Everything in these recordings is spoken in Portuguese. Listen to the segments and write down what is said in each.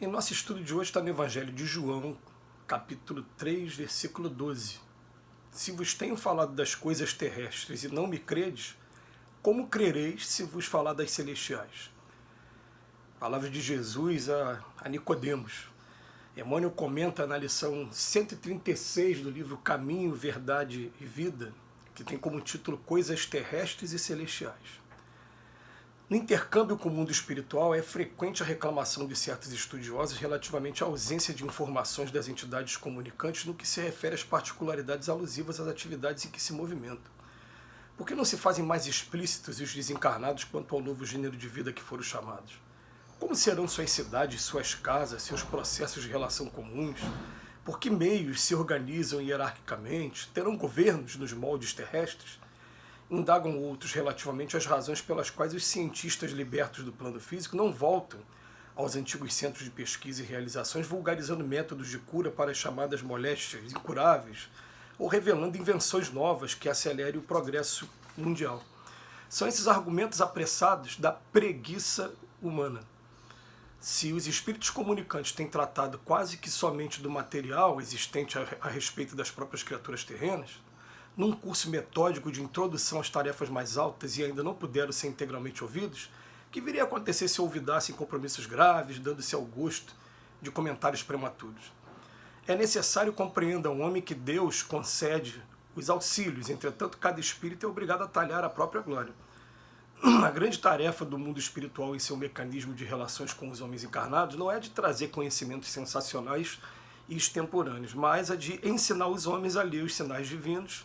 Em nosso estudo de hoje está no Evangelho de João, capítulo 3, versículo 12. Se vos tenho falado das coisas terrestres e não me credes, como crereis se vos falar das celestiais? Palavras de Jesus a Nicodemos. Emmanuel comenta na lição 136 do livro Caminho, Verdade e Vida, que tem como título Coisas Terrestres e Celestiais. No intercâmbio com o mundo espiritual, é frequente a reclamação de certos estudiosos relativamente à ausência de informações das entidades comunicantes no que se refere às particularidades alusivas às atividades em que se movimentam. Por que não se fazem mais explícitos os desencarnados quanto ao novo gênero de vida que foram chamados? Como serão suas cidades, suas casas, seus processos de relação comuns? Por que meios se organizam hierarquicamente? Terão governos nos moldes terrestres? Indagam outros relativamente às razões pelas quais os cientistas libertos do plano físico não voltam aos antigos centros de pesquisa e realizações, vulgarizando métodos de cura para as chamadas moléstias incuráveis, ou revelando invenções novas que acelerem o progresso mundial. São esses argumentos apressados da preguiça humana. Se os espíritos comunicantes têm tratado quase que somente do material existente a respeito das próprias criaturas terrenas, num curso metódico de introdução às tarefas mais altas e ainda não puderam ser integralmente ouvidos, que viria a acontecer se olvidassem compromissos graves, dando-se ao gosto de comentários prematuros. É necessário compreender ao homem que Deus concede os auxílios, entretanto cada espírito é obrigado a talhar a própria glória. A grande tarefa do mundo espiritual em seu mecanismo de relações com os homens encarnados não é de trazer conhecimentos sensacionais e extemporâneos, mas a de ensinar os homens a ler os sinais divinos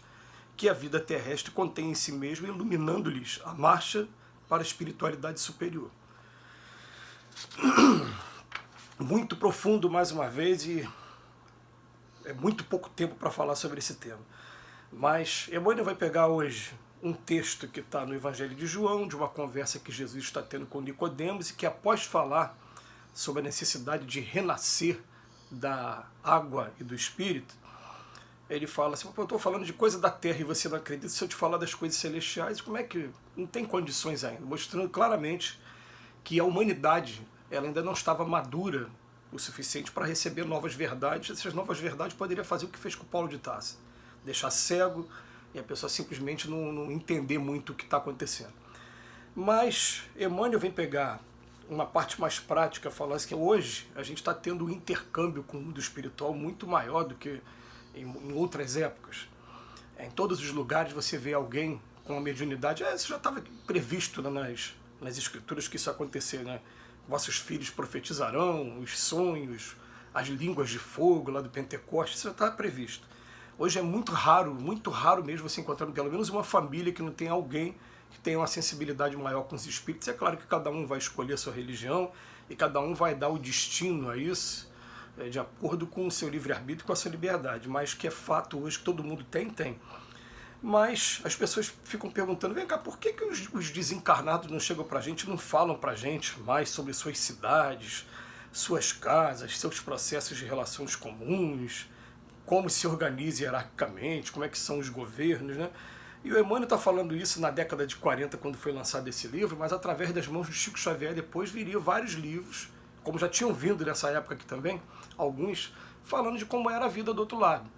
que a vida terrestre contém em si mesmo, iluminando-lhes a marcha para a espiritualidade superior. Muito profundo, mais uma vez, e é muito pouco tempo para falar sobre esse tema. Mas Emmanuel vai pegar hoje um texto que está no Evangelho de João, de uma conversa que Jesus está tendo com Nicodemos, e que após falar sobre a necessidade de renascer da água e do Espírito, ele fala assim: eu estou falando de coisa da terra e você não acredita, se eu te falar das coisas celestiais, como é que não tem condições ainda? Mostrando claramente que a humanidade ela ainda não estava madura o suficiente para receber novas verdades. Essas novas verdades poderiam fazer o que fez com Paulo de Tarso, deixar cego e a pessoa simplesmente não entender muito o que está acontecendo. Mas Emmanuel vem pegar uma parte mais prática, falar assim, que hoje a gente está tendo um intercâmbio com o mundo espiritual muito maior do que em outras épocas. Em todos os lugares você vê alguém com uma mediunidade, isso já estava previsto, né, nas escrituras que isso ia acontecer, né? Vossos filhos profetizarão, os sonhos, as línguas de fogo lá do Pentecostes, isso já estava previsto. Hoje é muito raro mesmo você encontrar pelo menos uma família que não tenha alguém que tenha uma sensibilidade maior com os espíritos. É claro que cada um vai escolher a sua religião e cada um vai dar o destino a isso, de acordo com o seu livre-arbítrio e com a sua liberdade, mas que é fato hoje que todo mundo tem. Mas as pessoas ficam perguntando, vem cá, por que os desencarnados não chegam pra gente, não falam pra gente mais sobre suas cidades, suas casas, seus processos de relações comuns, como se organiza hierarquicamente, como é que são os governos, né? E o Emmanuel está falando isso na década de 40, quando foi lançado esse livro, mas através das mãos do Chico Xavier depois viriam vários livros, como já tinham vindo nessa época aqui também, alguns falando de como era a vida do outro lado,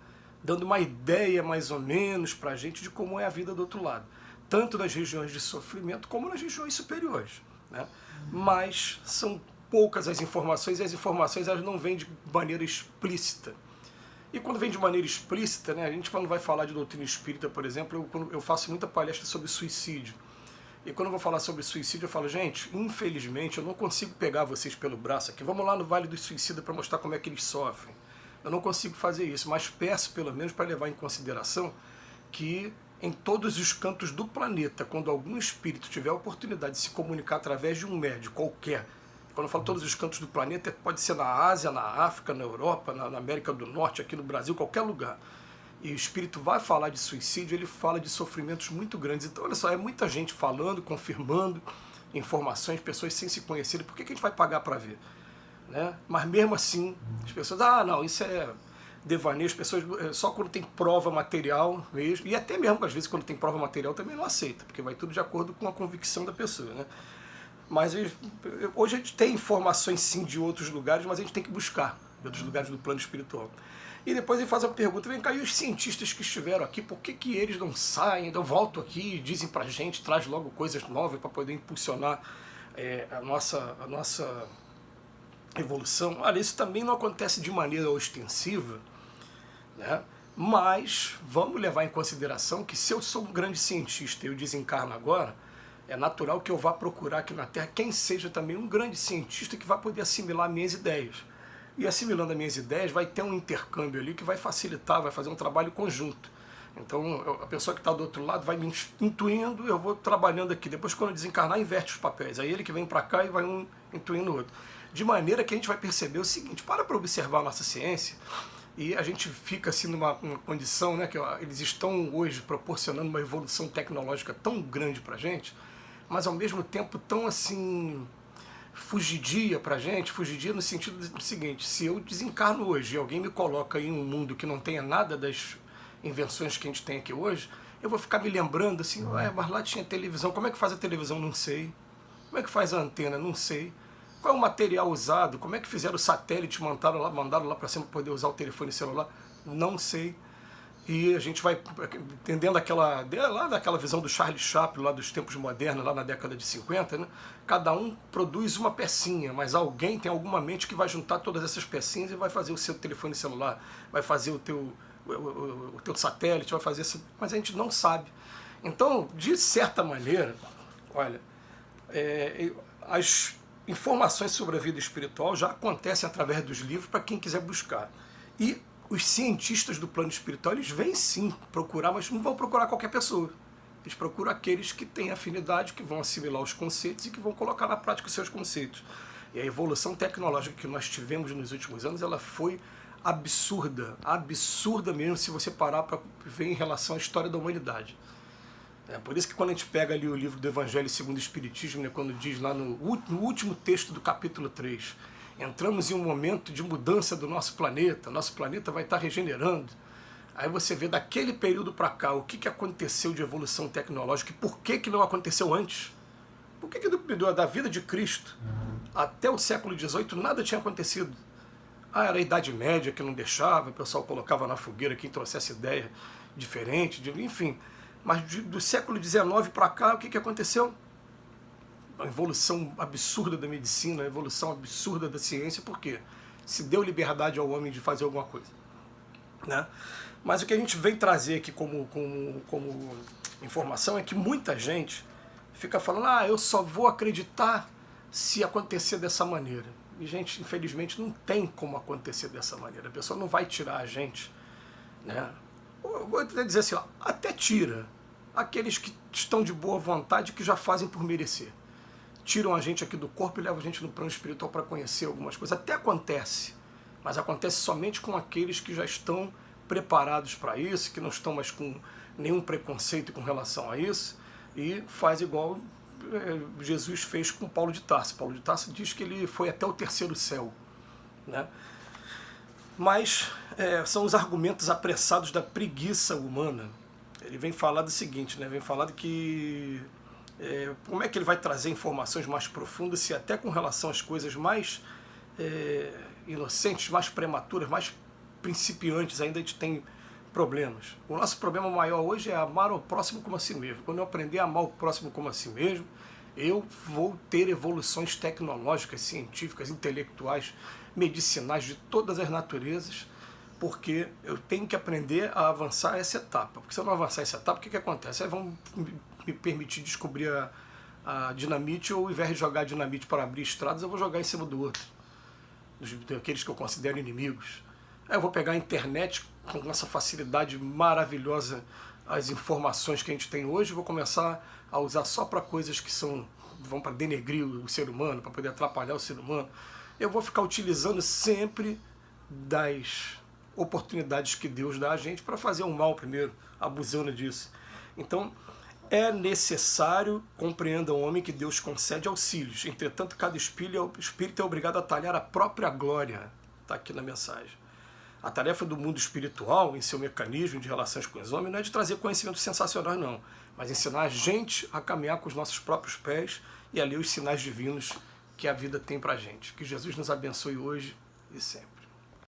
dando uma ideia mais ou menos para a gente de como é a vida do outro lado, tanto nas regiões de sofrimento como nas regiões superiores, né? Mas são poucas as informações e as informações elas não vêm de maneira explícita. E quando vem de maneira explícita, né, a gente quando vai falar de doutrina espírita, por exemplo, eu faço muita palestra sobre suicídio. E quando eu vou falar sobre suicídio, eu falo, gente, infelizmente eu não consigo pegar vocês pelo braço aqui, vamos lá no Vale do Suicida para mostrar como é que eles sofrem. Eu não consigo fazer isso, mas peço pelo menos para levar em consideração que em todos os cantos do planeta, quando algum espírito tiver a oportunidade de se comunicar através de um médium qualquer, quando eu falo todos os cantos do planeta, pode ser na Ásia, na África, na Europa, na América do Norte, aqui no Brasil, qualquer lugar, e o espírito vai falar de suicídio, ele fala de sofrimentos muito grandes. Então, olha só, é muita gente falando, confirmando informações, pessoas sem se conhecerem. Por que a gente vai pagar para ver? Né? Mas mesmo assim, as pessoas, não, isso é devaneio, as pessoas só quando tem prova material mesmo, e até mesmo às vezes quando tem prova material também não aceita, porque vai tudo de acordo com a convicção da pessoa, né? Mas hoje a gente tem informações sim de outros lugares, mas a gente tem que buscar de outros lugares do plano espiritual. E depois ele faz a pergunta, vem cá, e os cientistas que estiveram aqui, por que, que eles não saem, não voltam aqui e dizem pra gente, traz logo coisas novas para poder impulsionar a nossa evolução? Olha, isso também não acontece de maneira ostensiva, né? Mas vamos levar em consideração que se eu sou um grande cientista e eu desencarno agora, é natural que eu vá procurar aqui na Terra quem seja também um grande cientista que vai poder assimilar minhas ideias. E assimilando as minhas ideias, vai ter um intercâmbio ali que vai facilitar, vai fazer um trabalho conjunto. Então, a pessoa que está do outro lado vai me intuindo, eu vou trabalhando aqui. Depois, quando eu desencarnar, inverte os papéis. Aí ele que vem para cá e vai um intuindo o outro. De maneira que a gente vai perceber o seguinte, para observar a nossa ciência, e a gente fica assim numa condição, né, que eles estão hoje proporcionando uma evolução tecnológica tão grande para a gente, mas ao mesmo tempo tão assim fugidia pra gente, fugidia no sentido do seguinte, se eu desencarno hoje e alguém me coloca em um mundo que não tenha nada das invenções que a gente tem aqui hoje, eu vou ficar me lembrando assim, mas lá tinha televisão, como é que faz a televisão? Não sei. Como é que faz a antena? Não sei. Qual é o material usado? Como é que fizeram o satélite, mandaram lá para cima para poder usar o telefone celular? Não sei. E a gente vai entendendo daquela visão do Charles Chaplin, lá dos tempos modernos, lá na década de 50, né? Cada um produz uma pecinha, mas alguém tem alguma mente que vai juntar todas essas pecinhas e vai fazer o seu telefone celular, vai fazer o teu satélite, vai fazer isso, mas a gente não sabe. Então, de certa maneira, olha, as informações sobre a vida espiritual já acontecem através dos livros para quem quiser buscar. E os cientistas do plano espiritual, eles vêm sim procurar, mas não vão procurar qualquer pessoa. Eles procuram aqueles que têm afinidade, que vão assimilar os conceitos e que vão colocar na prática os seus conceitos. E a evolução tecnológica que nós tivemos nos últimos anos, ela foi absurda, absurda mesmo, se você parar para ver em relação à história da humanidade. É por isso que quando a gente pega ali o livro do Evangelho segundo o Espiritismo, né, quando diz lá no último texto do capítulo 3, entramos em um momento de mudança do nosso planeta vai estar regenerando. Aí você vê daquele período para cá o que aconteceu de evolução tecnológica e por que não aconteceu antes. Por que da vida de Cristo até o século XVIII nada tinha acontecido? Era a Idade Média que não deixava, o pessoal colocava na fogueira quem trouxesse ideia diferente, enfim. Mas do século XIX para cá, o que aconteceu? A evolução absurda da medicina, a evolução absurda da ciência, por quê? Se deu liberdade ao homem de fazer alguma coisa, né? Mas o que a gente vem trazer aqui como informação é que muita gente fica falando, eu só vou acreditar se acontecer dessa maneira. E, gente, infelizmente não tem como acontecer dessa maneira. A pessoa não vai tirar a gente, né? Eu vou até dizer assim, até tira aqueles que estão de boa vontade, que já fazem por merecer. Tiram a gente aqui do corpo e levam a gente no plano espiritual para conhecer algumas coisas. Até acontece, mas acontece somente com aqueles que já estão preparados para isso, que não estão mais com nenhum preconceito com relação a isso, e faz igual Jesus fez com Paulo de Tarso. Paulo de Tarso diz que ele foi até o terceiro céu, né? Mas são os argumentos apressados da preguiça humana. Ele vem falar do seguinte, né? Vem falar de que como é que ele vai trazer informações mais profundas se até com relação às coisas mais inocentes, mais prematuras, mais principiantes ainda a gente tem problemas. O nosso problema maior hoje é amar o próximo como a si mesmo. Quando eu aprender a amar o próximo como a si mesmo, eu vou ter evoluções tecnológicas, científicas, intelectuais, medicinais de todas as naturezas, porque eu tenho que aprender a avançar essa etapa. Porque se eu não avançar essa etapa, o que acontece? Aí vão me permitir descobrir a dinamite, ou ao invés de jogar dinamite para abrir estradas, eu vou jogar em cima do outro, daqueles que eu considero inimigos. Aí eu vou pegar a internet com essa facilidade maravilhosa, as informações que a gente tem hoje, vou começar a usar só para coisas que vão para denegrir o ser humano, para poder atrapalhar o ser humano. Eu vou ficar utilizando sempre das oportunidades que Deus dá a gente para fazer o mal primeiro, abusando disso. Então, é necessário, compreenda o homem, que Deus concede auxílios. Entretanto, cada espírito é obrigado a talhar a própria glória. Está aqui na mensagem. A tarefa do mundo espiritual, em seu mecanismo de relações com os homens, não é de trazer conhecimento sensacional, não, mas ensinar a gente a caminhar com os nossos próprios pés e ali os sinais divinos que a vida tem para a gente. Que Jesus nos abençoe hoje e sempre.